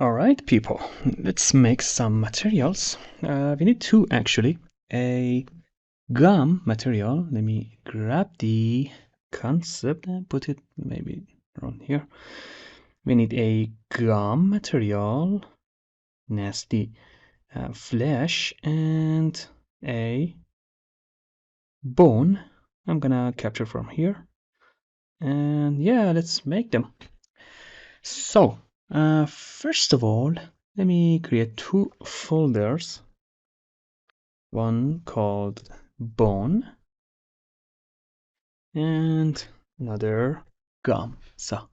All right, people, let's make some materials. We need two actually. A gum material. Let me grab the concept and put it maybe around here. We need a gum material, nasty flesh, and a bone. I'm gonna capture from here. And yeah, let's make them. So, first of all, let me create two folders. One called bone and another gum. So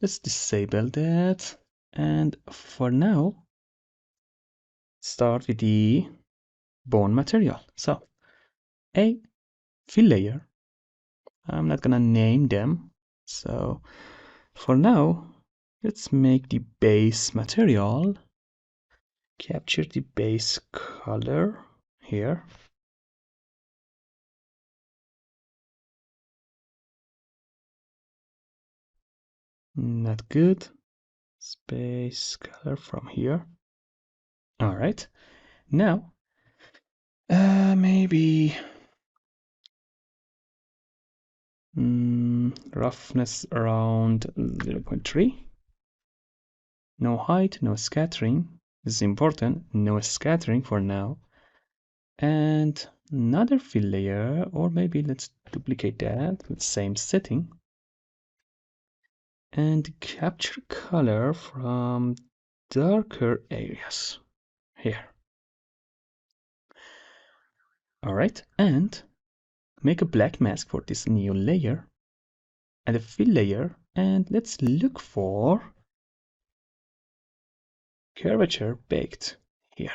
let's disable that. And for now, start with the bone material. So a fill layer. I'm not gonna name them. So for now, let's make the base material. Capture the base color here. Not good. Space color from here. All right. Now, maybe roughness around 0.3. No height, no scattering. This is important. No scattering for now. And another fill layer, or maybe let's duplicate that with same setting. And capture color from darker areas here. All right, and make a black mask for this new layer and a fill layer, and let's look for curvature baked here.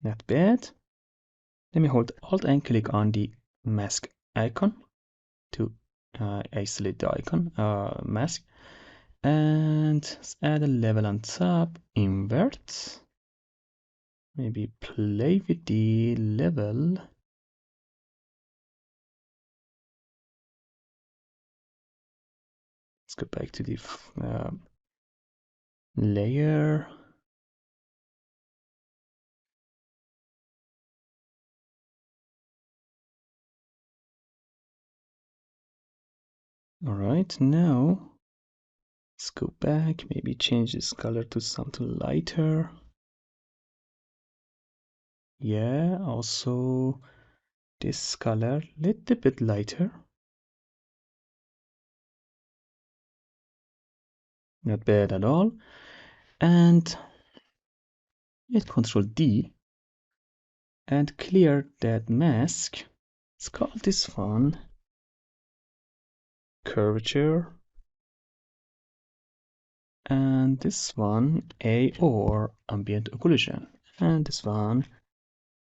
Not bad. Let me hold Alt and click on the mask icon to isolate the icon mask, and let's add a level on top. Invert. Maybe play with the level. Let's go back to the layer. All right, now let's go back. Maybe change this color to something lighter. Yeah, also this color little bit lighter. Not bad at all. And hit Control D and clear that mask. Let's call this one curvature, and this one A or ambient occlusion, and this one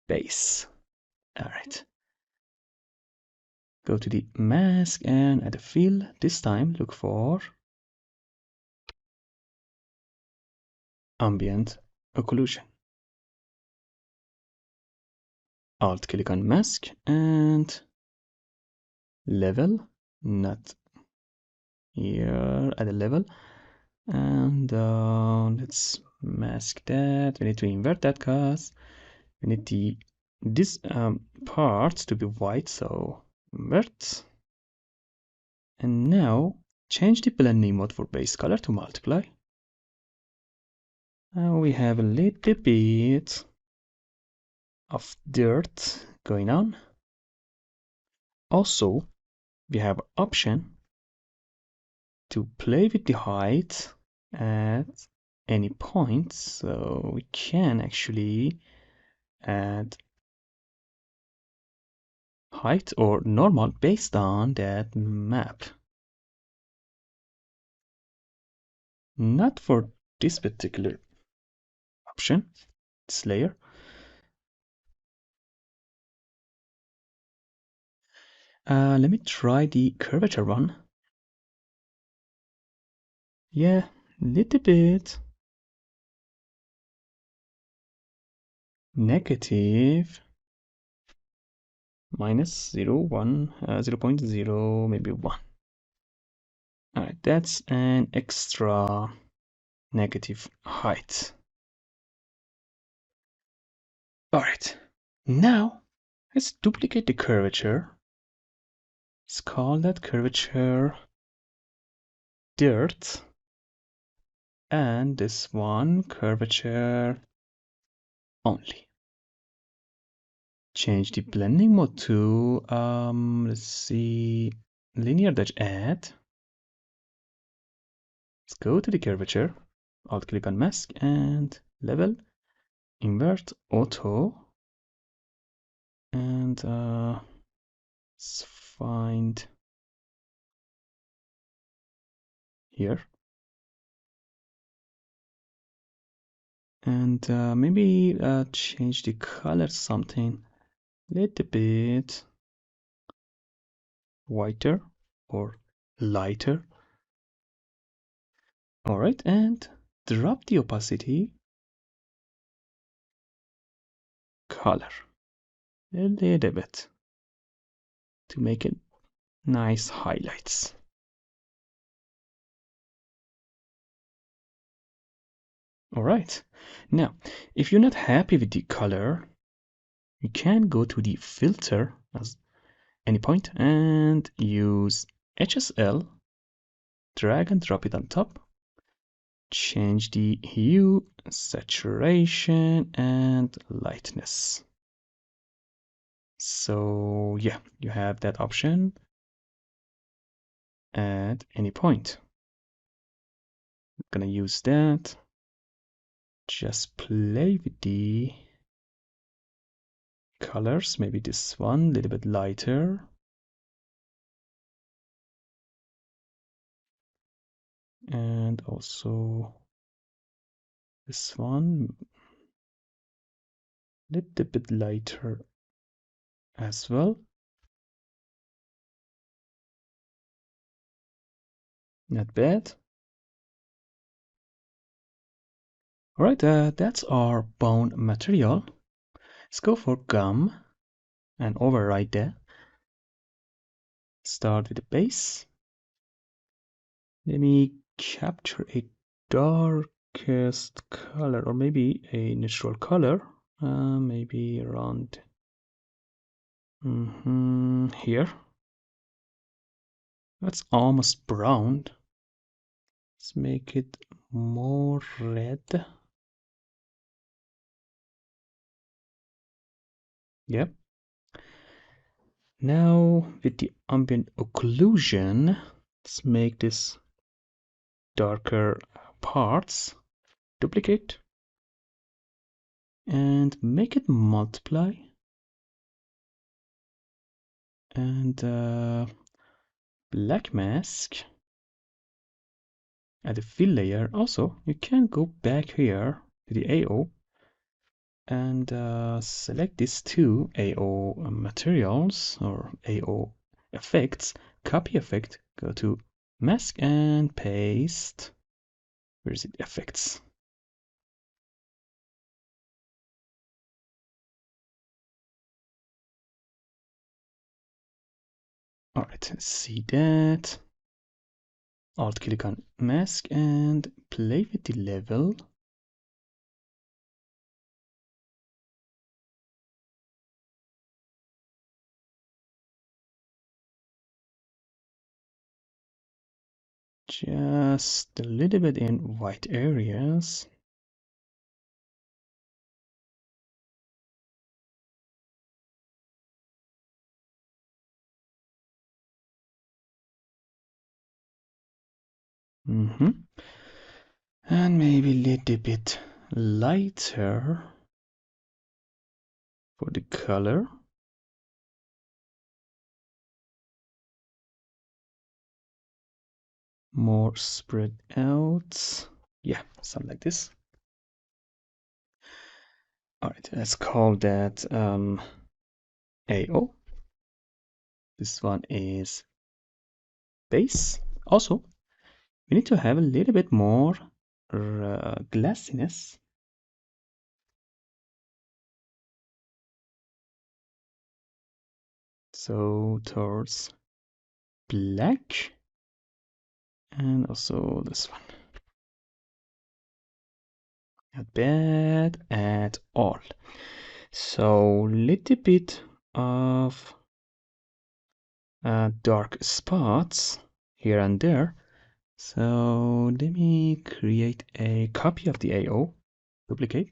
base. All right. Go to the mask and add a fill. This time look for ambient occlusion. Alt click on mask and level, not here, add a level, and let's mask that. We need to invert that because we need this part to be white, so invert. And now change the blending mode for base color to multiply. Now we have a little bit of dirt going on. Also, we have option to play with the height at any point, so we can actually add height or normal based on that map. Not for this particular option, this layer. Let me try the curvature one. Yeah, little bit. Negative. Minus 0, 1, 0.0, maybe 1. All right, that's an extra negative height. All right, now let's duplicate the curvature. Let's call that curvature dirt, and this one curvature only. Change the blending mode to, let's see, linear dash add. Let's go to the curvature, alt click on mask and level, invert auto, and let's find here. And maybe change the color something little bit whiter or lighter. All right, and drop the opacity color a little bit to make it nice highlights. All right, now if you're not happy with the color, you can go to the filter as any point and use HSL, drag and drop it on top, change the hue, saturation, and lightness. So yeah, you have that option at any point. I'm gonna use that. Just play with the colors, maybe this one a little bit lighter. And also this one a little bit lighter as well. Not bad. All right, that's our bone material. Let's go for gum and override that. Start with the base. Let me capture a darkest color or maybe a neutral color. Maybe around here. That's almost brown. Let's make it more red. Yep. Now with the ambient occlusion, let's make this darker parts. Duplicate and make it multiply. And black mask. Add a fill layer. Also, you can go back here to the AO and select these two AO materials or AO effects. Copy effect, go to mask and paste. Where is it? Effects. All right, see that. Alt click on mask and play with the level. Just a little bit in white areas. And maybe a little bit lighter for the color. More spread out. Yeah, something like this. All right, let's call that AO. This one is base. Also, we need to have a little bit more glassiness. So towards black And also this one. Not bad at all. So little bit of dark spots here and there. So let me create a copy of the AO, duplicate.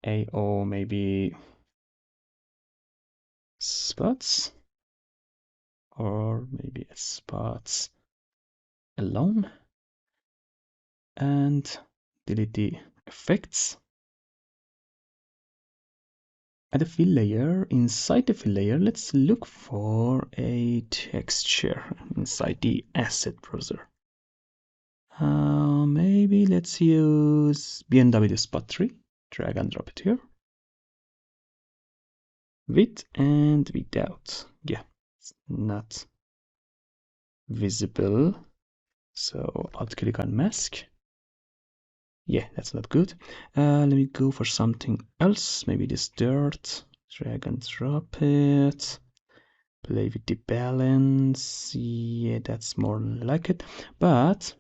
AO maybe spots, or maybe spots alone, and delete the effects. Add a fill layer. Inside the fill layer, let's look for a texture inside the asset browser. Maybe let's use BMW Spot 3. Drag and drop it here. With and without. Yeah, it's not visible. So Alt click on mask. Yeah, that's not good. Let me go for something else. Maybe this dirt. Drag and drop it. Play with the balance. Yeah, that's more like it. But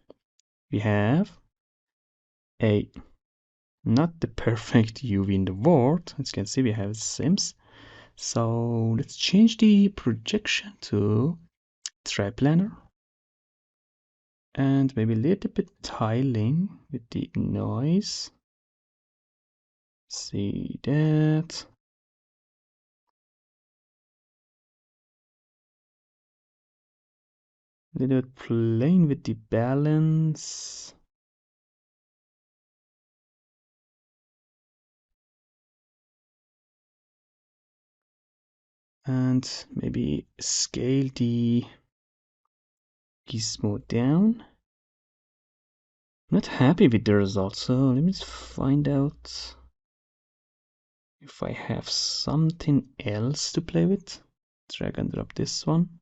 we have a not the perfect UV in the world. As you can see, we have Sims. So let's change the projection to triplanar. And maybe a little bit tiling with the noise. See that. A little bit playing with the balance. And maybe scale the gizmo down. I'm not happy with the results, so let me just find out if I have something else to play with. Drag and drop this one.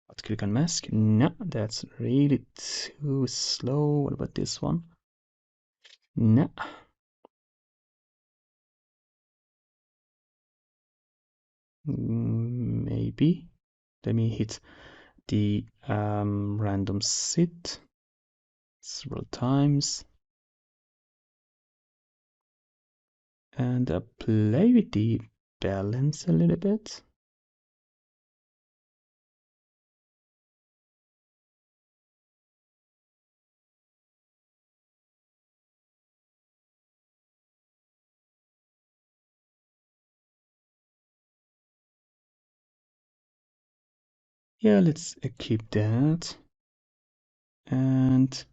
Let's click on mask. No, that's really too slow. What about this one? No. Maybe. Let me hit the random sit several times. And play with the balance a little bit. Yeah, let's keep that. And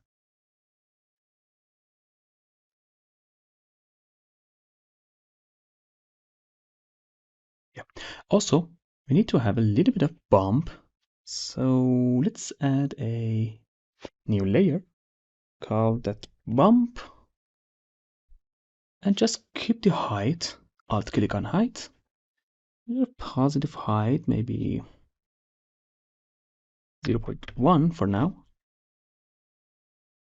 yeah, also we need to have a little bit of bump. So let's add a new layer, call that bump, and just keep the height. Alt click on height. Your positive height, maybe 0.1 for now.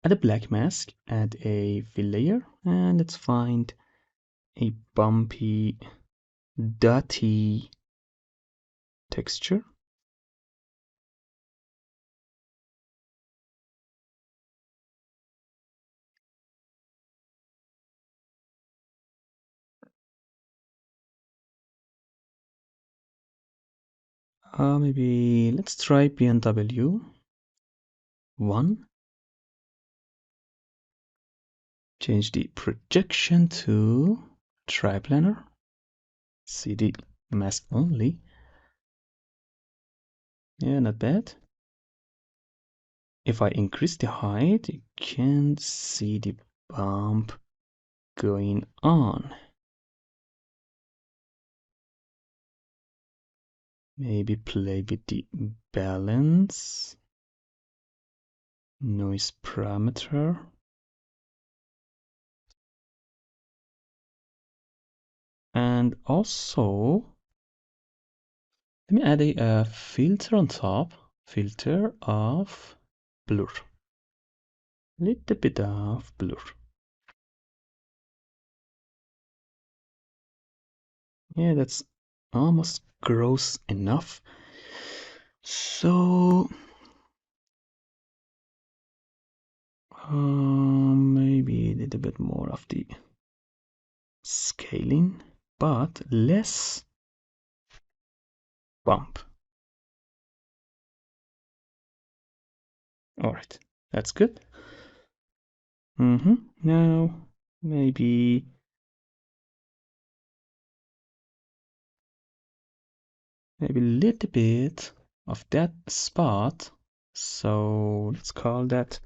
Add a black mask, add a fill layer, and let's find a bumpy, dirty texture. Maybe let's try BMW 1. Change the projection to triplanar. See the mask only. Yeah, not bad. If I increase the height, you can see the bump going on. Maybe play with the balance, noise parameter. And also, let me add a filter on top, filter of blur. Little bit of blur. Yeah, that's almost gross enough. So Maybe a little bit more of the scaling, but less bump. All right, that's good. Now maybe a little bit of that spot. So let's call that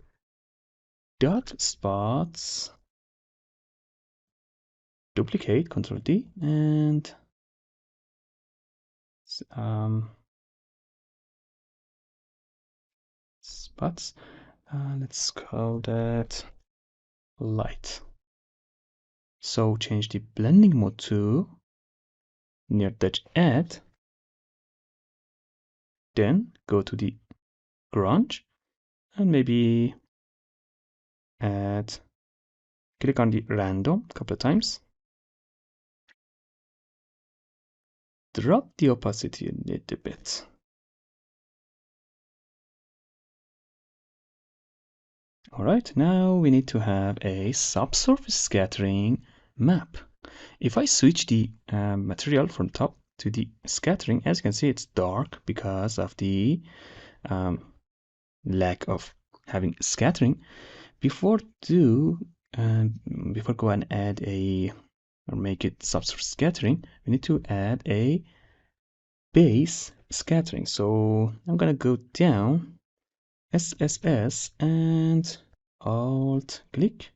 dot spots. Duplicate, Control D, and spots. Let's call that light. So change the blending mode to near touch add. Then go to the grunge and maybe add, click on the random a couple of times. Drop the opacity a little bit. All right, now we need to have a subsurface scattering map. If I switch the material from top to the scattering, as you can see, it's dark because of the lack of having scattering. Before go and add or make it subsurface scattering, we need to add a base scattering. So I'm gonna go down, SSS, and Alt click.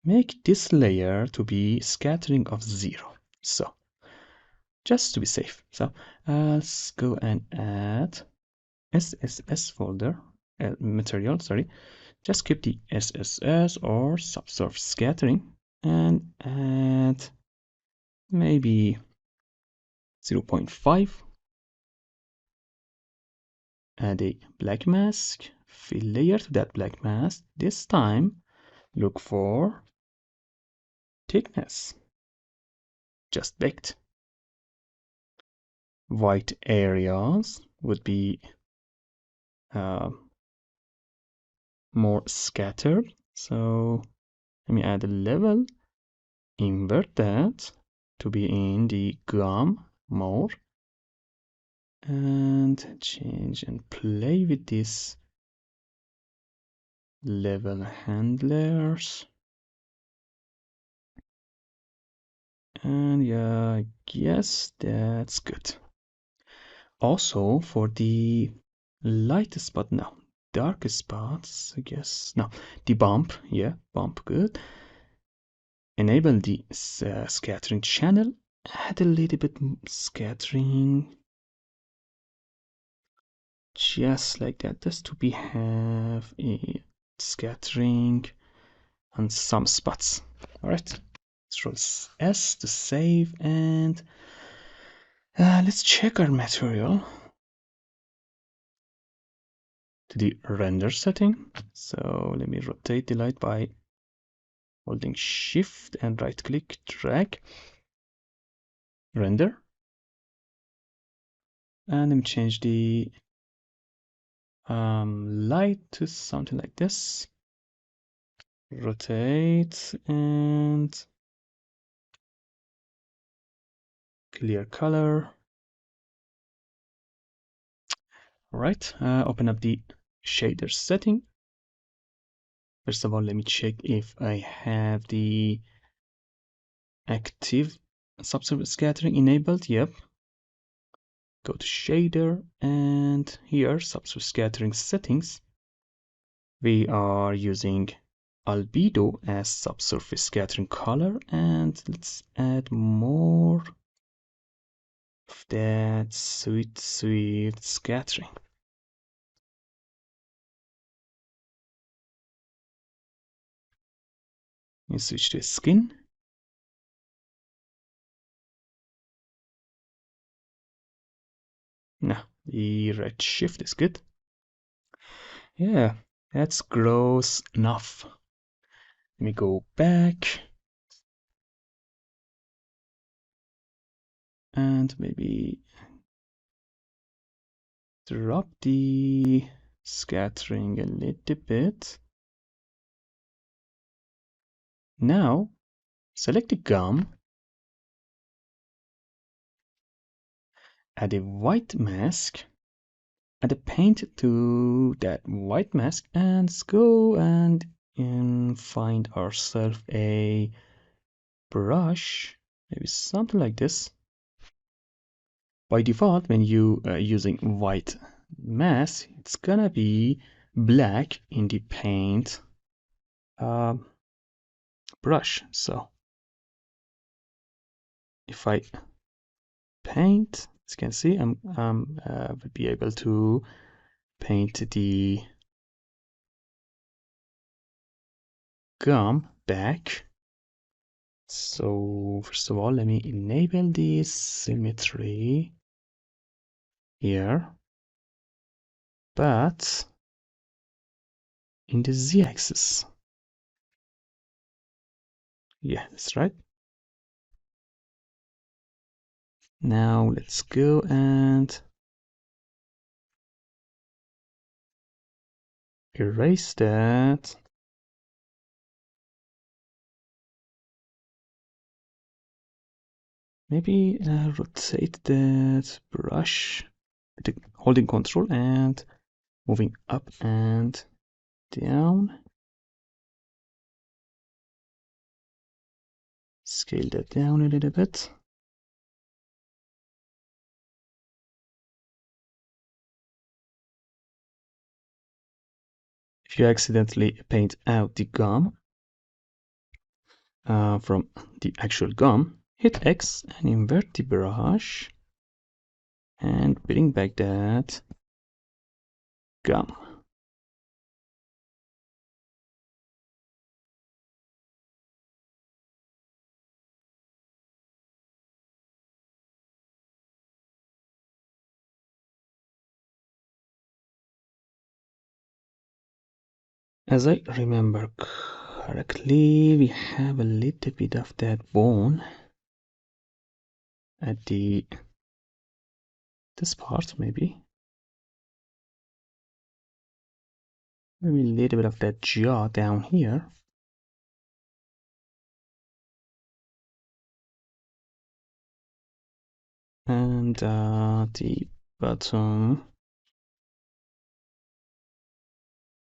Make this layer to be scattering of 0. So just to be safe. So let's go and add SSS folder, material, sorry. Just keep the SSS or subsurface scattering and add maybe 0.5. Add a black mask, fill layer to that black mask. This time, look for thickness, just baked. White areas would be more scattered. So let me add a level, invert that to be in the gum mode, and change and play with this level handlers. And yeah, I guess that's good. Also for the lightest spot now, darkest spots, I guess. No, the bump, yeah, bump, good. Enable the scattering channel, add a little bit scattering, just like that, just to be have a scattering on some spots. All right, Control S to save, and let's check our material to the render setting. So let me rotate the light by holding Shift and right click, drag, render, and then change the light to something like this. Rotate and clear color. All right, open up the shader setting. First of all, let me check if I have the active subsurface scattering enabled. Yep. Go to shader, and here subsurface scattering settings. We are using albedo as subsurface scattering color, and let's add more of that sweet scattering. You switch to skin. No, the red shift is good. Yeah, that's gross enough. Let me go back and maybe drop the scattering a little bit. Now select the gum, add a white mask, add a paint to that white mask, and let's go and find ourselves a brush, maybe something like this. By default, when you are using white mask, it's gonna be black in the paint brush. So if I paint, as you can see, I'm will be able to paint the gum back. So first of all, let me enable this symmetry here, but in the z-axis. Yeah, that's right. Now let's go and erase that. Maybe rotate that brush, holding Control and moving up and down. Scale that down a little bit. If you accidentally paint out the gum from the actual gum, hit X and invert the brush and bring back that gum. As I remember correctly, we have a little bit of that bone at this part, maybe a little bit of that jaw down here. And the bottom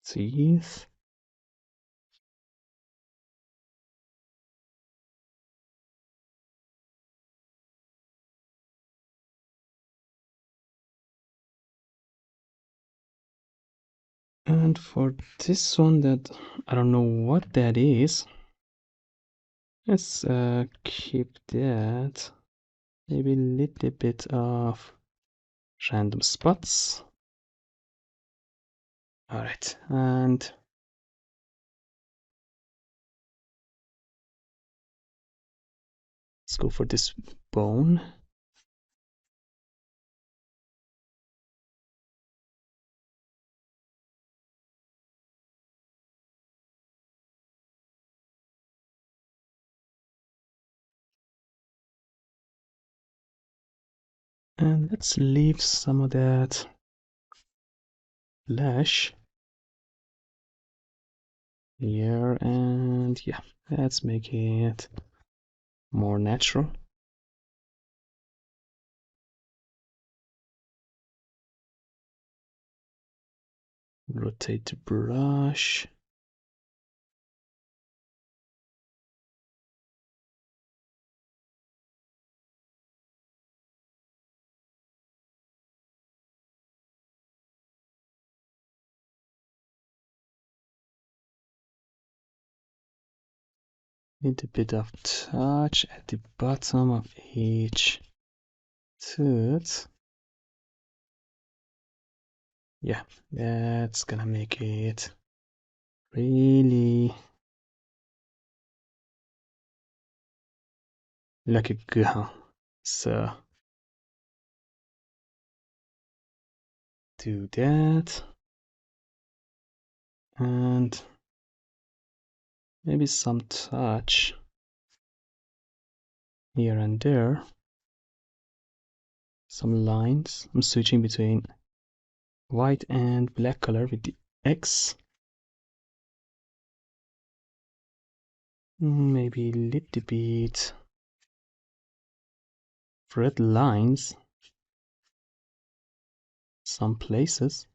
teeth. And for this one, that I don't know what that is, let's keep that. Maybe a little bit of random spots. All right, and let's go for this bone. And let's leave some of that lash here, and yeah, let's make it more natural. Rotate the brush. Need a bit of touch at the bottom of each tooth. Yeah, that's gonna make it really like a gum. So do that, and maybe some touch here and there, some lines. I'm switching between white and black color with the X. maybe a little bit red lines some places.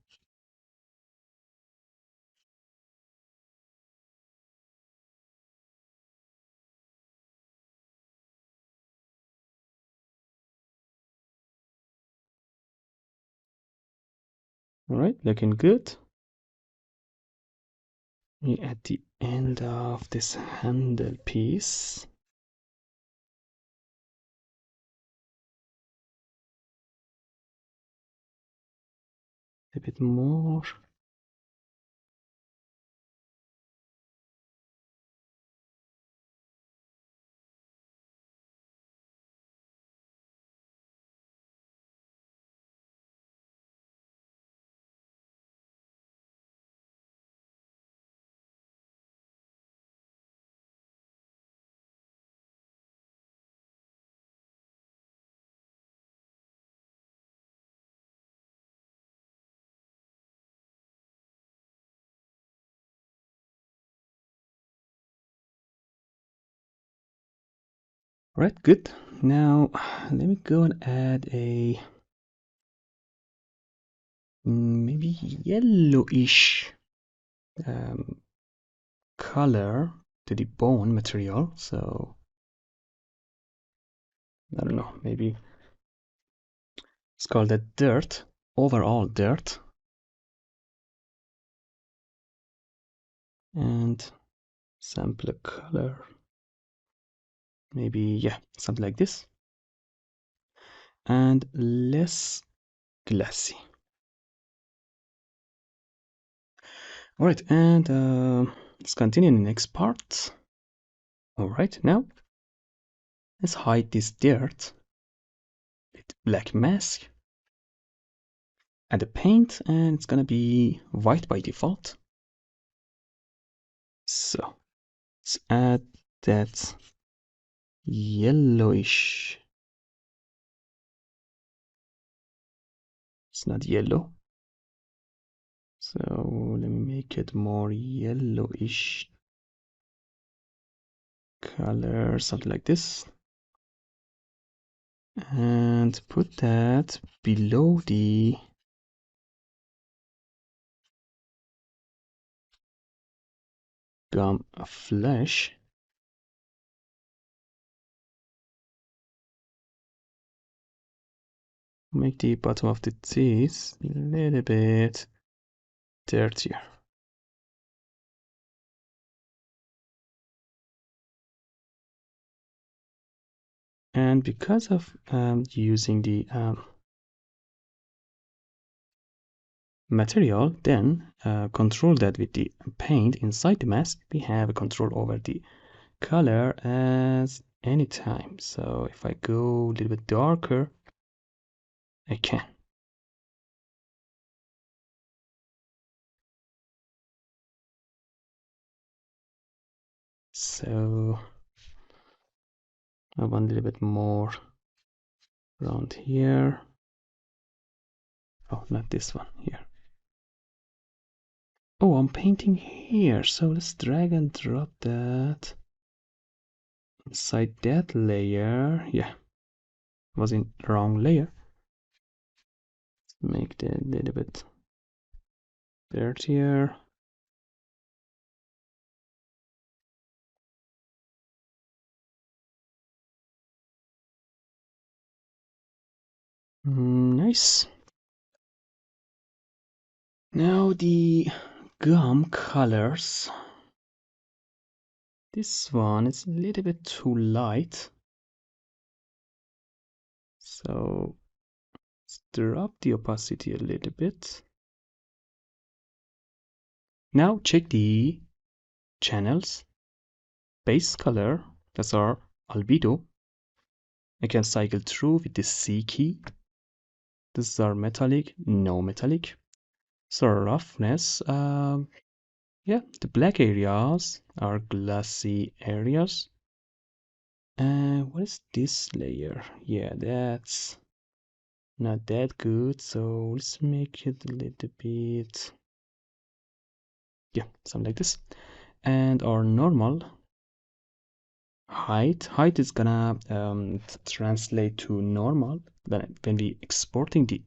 All right, looking good. At the end of this handle piece, a bit more. Right, good. Now let me go and add a maybe yellowish color to the bone material. So I don't know, maybe it's called a dirt, overall dirt. And sample a color. Maybe, yeah, something like this. And less glassy. All right, and let's continue in the next part. All right, now let's hide this dirt with black mask. Add the paint, and it's gonna be white by default. So let's add that yellowish. It's not yellow. So let me make it more yellowish color, something like this. And put that below the gum flesh. Make the bottom of the teeth a little bit dirtier. And because of using the material, then control that with the paint inside the mask, we have a control over the color as any time. So if I go a little bit darker, I can. So I want a little bit more around here. Oh, not this one here. Oh, I'm painting here. So let's drag and drop that inside that layer. Yeah, was in the wrong layer. Make that a little bit dirtier. Nice. Now the gum colors. This one is a little bit too light. So let's drop the opacity a little bit. Now check the channels. Base color, that's our albedo. I can cycle through with the C key. This is our metallic, no metallic. So roughness, yeah, the black areas are glassy areas. And what is this layer? Yeah, that's not that good. So let's make it a little bit, yeah, something like this. And our normal height is gonna translate to normal when we exporting the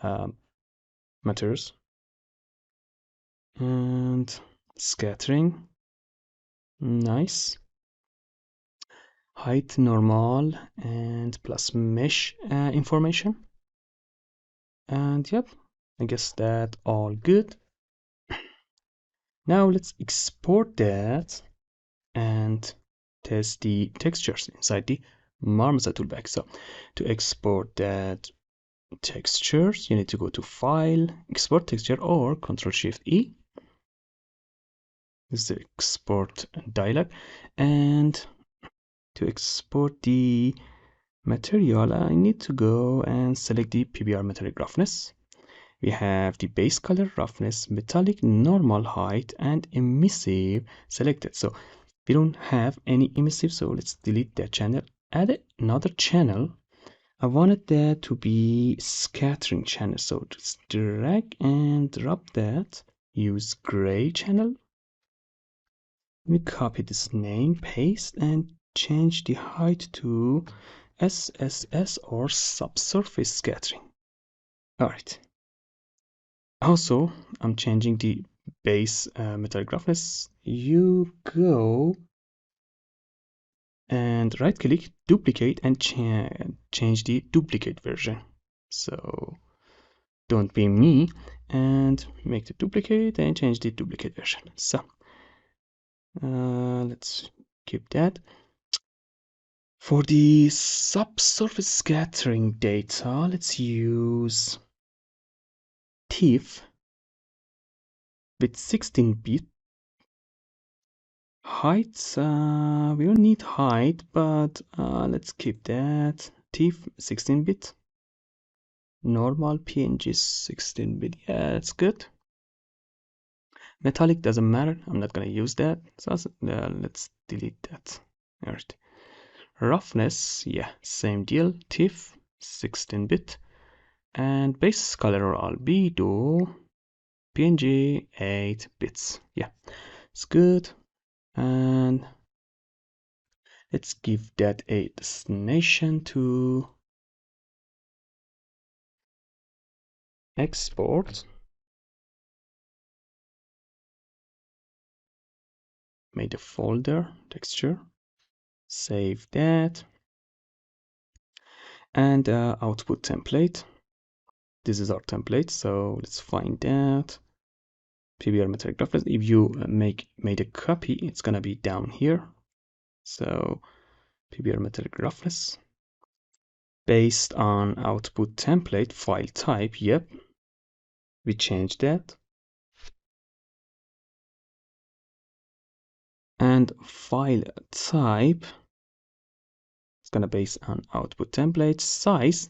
um, materials. And scattering, nice. Height normal and plus mesh information. And yep, I guess that all good. Now let's export that and test the textures inside the Marmoset toolbag. So to export that textures, you need to go to File, Export Texture, or Ctrl+Shift+E. This is the export dialog. And to export the material, I need to go and select the PBR metallic roughness. We have the base color, roughness, metallic, normal height, and emissive selected. So we don't have any emissive, so let's delete that channel. Add another channel. I wanted that to be scattering channel, so just drag and drop that. Use gray channel. Let me copy this name, paste, and change the height to SSS or subsurface scattering. All right. Also, I'm changing the base metallic roughness. You go and right click, duplicate, and change the duplicate version. So don't be me and make the duplicate and change the duplicate version. So let's keep that. For the subsurface scattering data, let's use TIFF with 16-bit. Height, we don't need height, but let's keep that. TIFF 16-bit. Normal PNG 16-bit. Yeah, that's good. Metallic doesn't matter. I'm not gonna use that. So let's delete that. All right. Roughness, yeah, same deal. TIFF 16-bit. And base color albedo PNG 8 bits. Yeah, it's good. And let's give that a destination to export. Made a folder, texture. Save that. And output template. This is our template, so let's find that. PBR metallic roughness. If you made a copy, it's gonna be down here. So PBR metallic roughness. Based on output template file type, yep, we changed that. And file type is gonna base on output template size.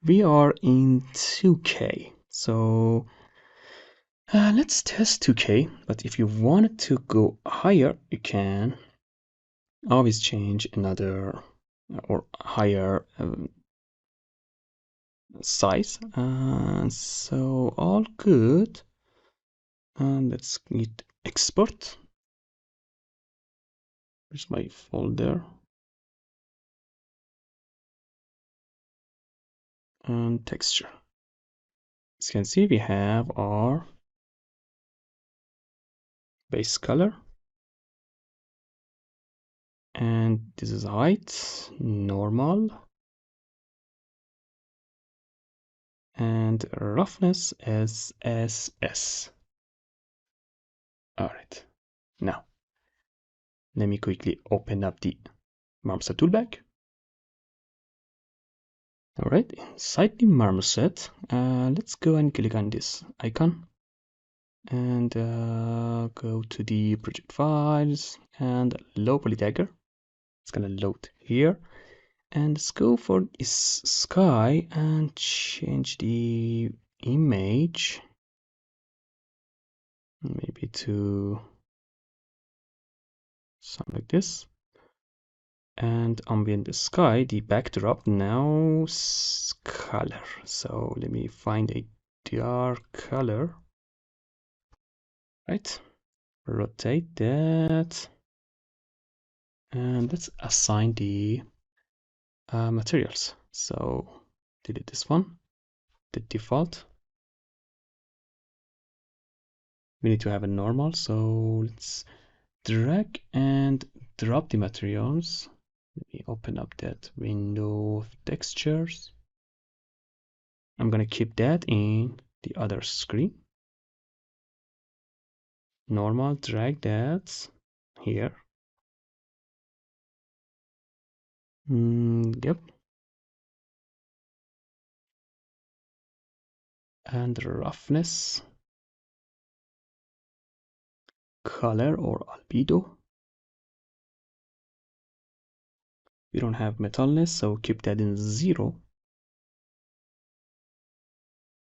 We are in 2K, so let's test 2K. But if you wanted to go higher, you can always change another or higher size. So all good. And let's hit export. Here's my folder. And texture. As you can see, we have our base color. And this is height, normal. And roughness is SS. All right. Now, let me quickly open up the Marmoset toolbag. All right, inside the Marmoset, let's go and click on this icon and go to the project files and low poly dagger. It's gonna load here. And let's go for this sky and change the image maybe to something like this. And ambient the sky, the backdrop now color. So let me find a dark color. Right, rotate that. And let's assign the materials. So delete this one, the default. We need to have a normal, so let's drag and drop the materials. Let me open up that window of textures. I'm gonna keep that in the other screen. Normal, drag that here. Yep. And roughness, color or albedo. We don't have metalness, so keep that in 0.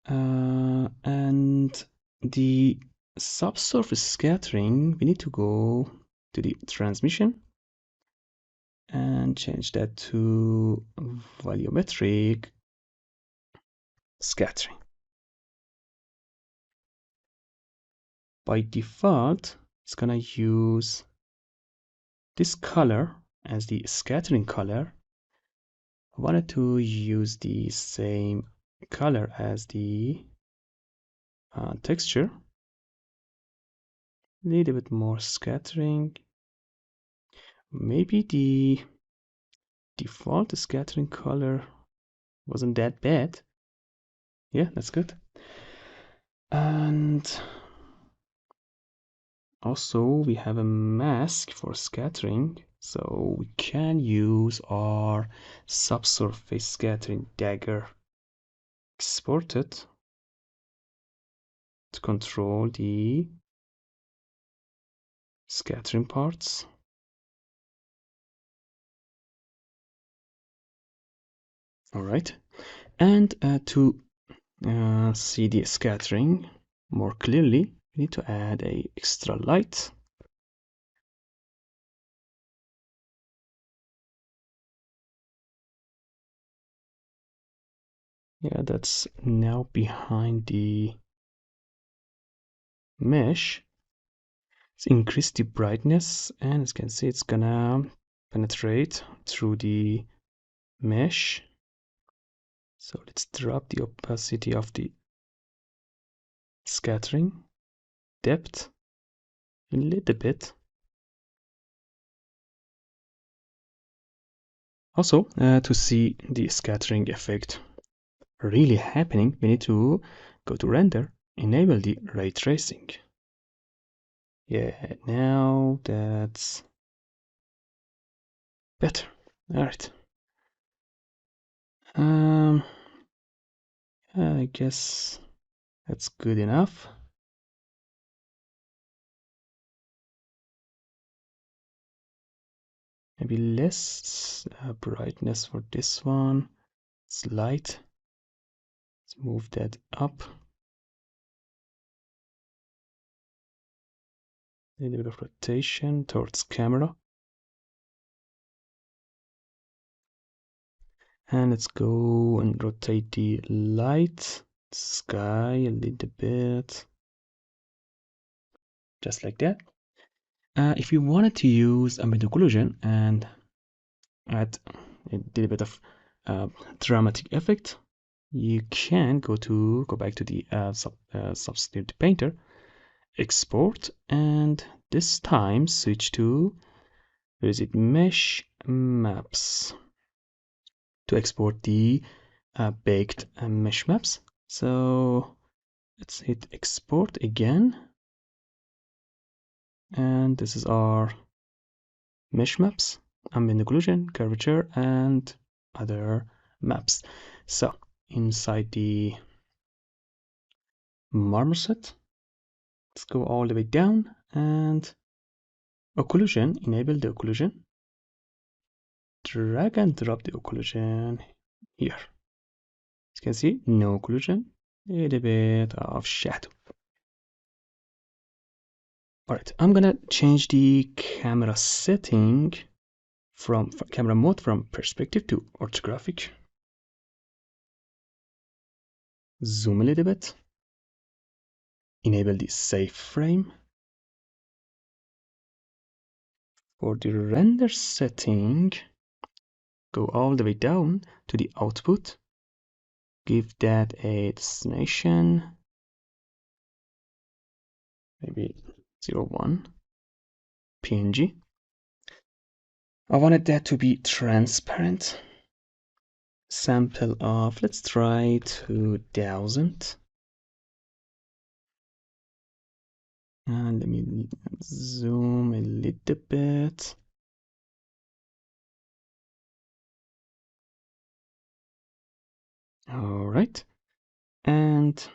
And the subsurface scattering, we need to go to the transmission and change that to volumetric scattering. By default, it's gonna use this color as the scattering color. I wanted to use the same color as the texture. Need a bit more scattering. Maybe the default scattering color wasn't that bad. Yeah, that's good. And also we have a mask for scattering, so we can use our subsurface scattering dagger. Export it to control the scattering parts. All right, and to see the scattering more clearly, we need to add a extra light. Yeah, that's now behind the mesh. Let's increase the brightness, and as you can see, it's gonna penetrate through the mesh. So let's drop the opacity of the scattering depth a little bit. Also, to see the scattering effect really happening, we need to go to render, enable the ray tracing. Yeah, now that's better. All right. I guess that's good enough. Maybe less brightness for this one. It's light. Let's move that up. A little bit of rotation towards camera. And let's go and rotate the light sky a little bit. Just like that. If you wanted to use ambient occlusion and add a little bit of dramatic effect, you can go back to the substitute painter, export, and this time switch to, where is it, mesh maps, to export the baked mesh maps. So let's hit export again, and this is our mesh maps, ambient occlusion, curvature, and other maps. So inside the Marmoset, let's go all the way down and occlusion, enable the occlusion, drag and drop the occlusion here. As you can see, no occlusion, a little bit of shadow. All right, I'm gonna change the camera setting from camera mode from perspective to orthographic. Zoom a little bit. Enable the safe frame. For the render setting, go all the way down to the output, give that a destination, maybe 01 PNG. I wanted that to be transparent. Sample of, let's try 2000. And let me zoom a little bit. All right. And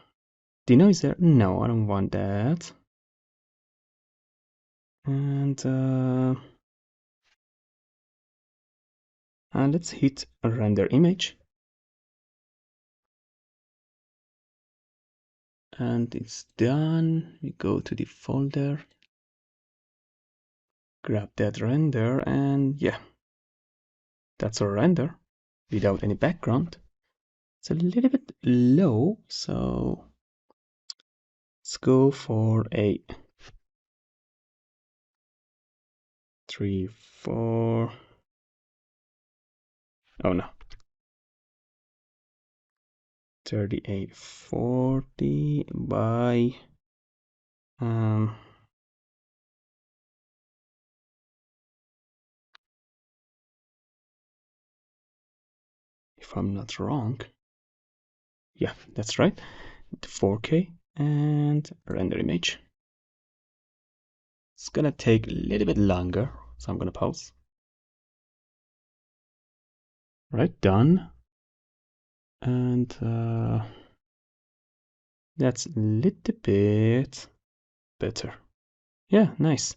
the noise there, no, I don't want that. And let's hit a render image. And it's done. We go to the folder, grab that render, and yeah, that's our render without any background. It's a little bit low, so let's go for a 3, 4. Oh no, 3840 by if I'm not wrong, yeah, that's right, 4K and render image. It's gonna take a little bit longer, so I'm gonna pause. Right, done. And that's a little bit better. Yeah, nice.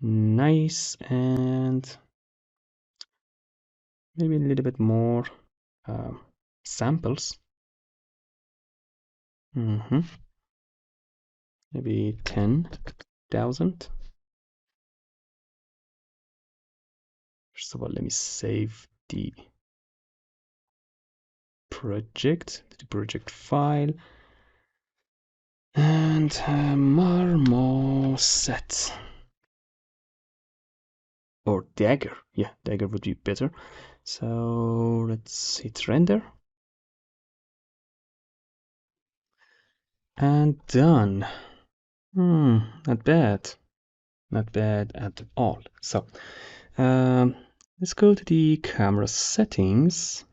Nice, and maybe a little bit more samples. Maybe 10,000. First of all, let me save the project, the project file, and Marmoset or Dagger. Yeah, Dagger would be better. So let's hit render. And done. Not bad. Not bad at all. So let's go to the camera settings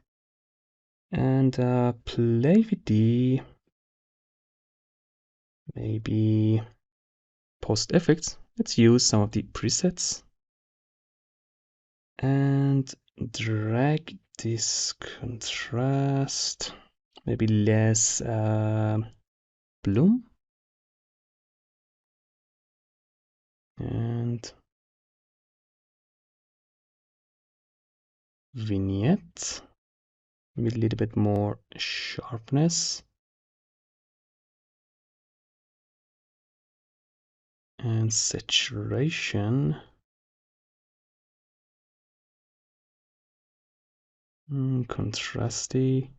and play with the maybe post effects. Let's use some of the presets and drag this contrast, maybe less bloom, and vignette with a little bit more sharpness, and saturation, contrasty,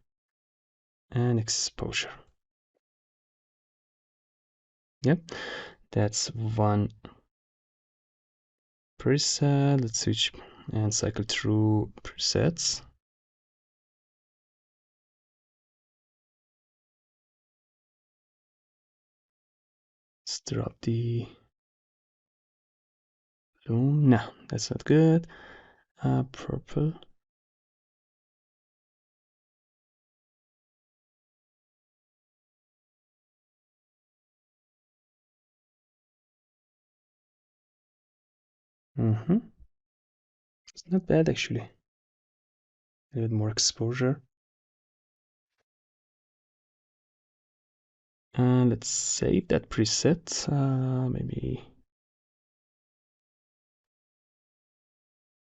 and exposure. Yep, that's one preset. Let's switch and cycle through presets. Let's drop the bloom. No, that's not good. Purple. It's not bad actually. A little bit more exposure. Let's save that preset. Maybe.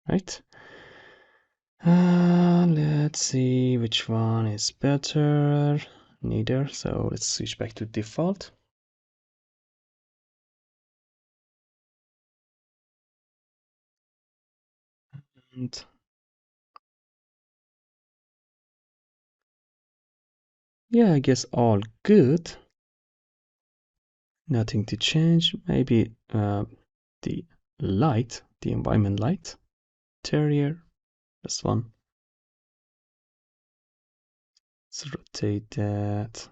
Right. Let's see which one is better. Neither. So let's switch back to default. And yeah, I guess all good. Nothing to change. Maybe the light, the environment light, terrier, this one. Let's rotate that.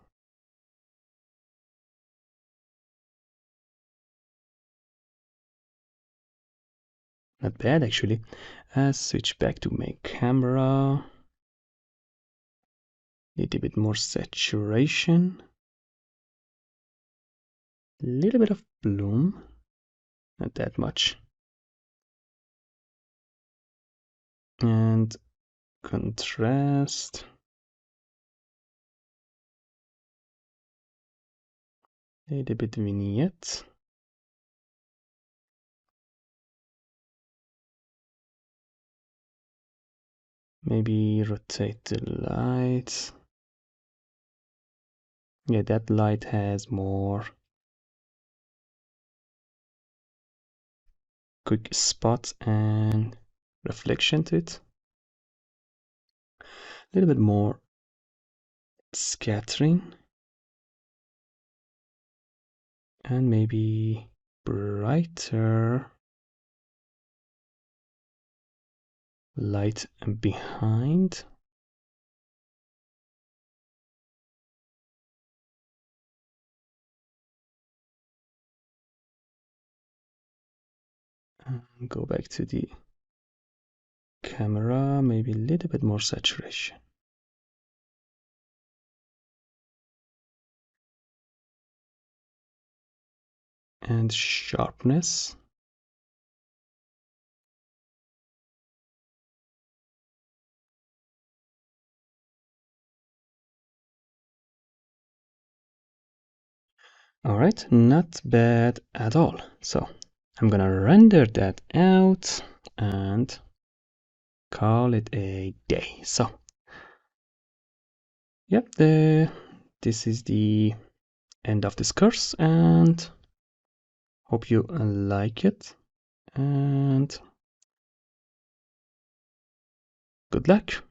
Not bad actually. Switch back to main camera. Little bit more saturation. Little bit of bloom. Not that much. And contrast. Little bit vignette. Maybe rotate the light. Yeah, that light has more quick spot and reflection to it. A little bit more scattering. And maybe brighter light behind. And go back to the camera, maybe a little bit more saturation. And sharpness. All right, not bad at all. So I'm gonna render that out and call it a day. So yep, this is the end of this course, and hope you like it, and good luck.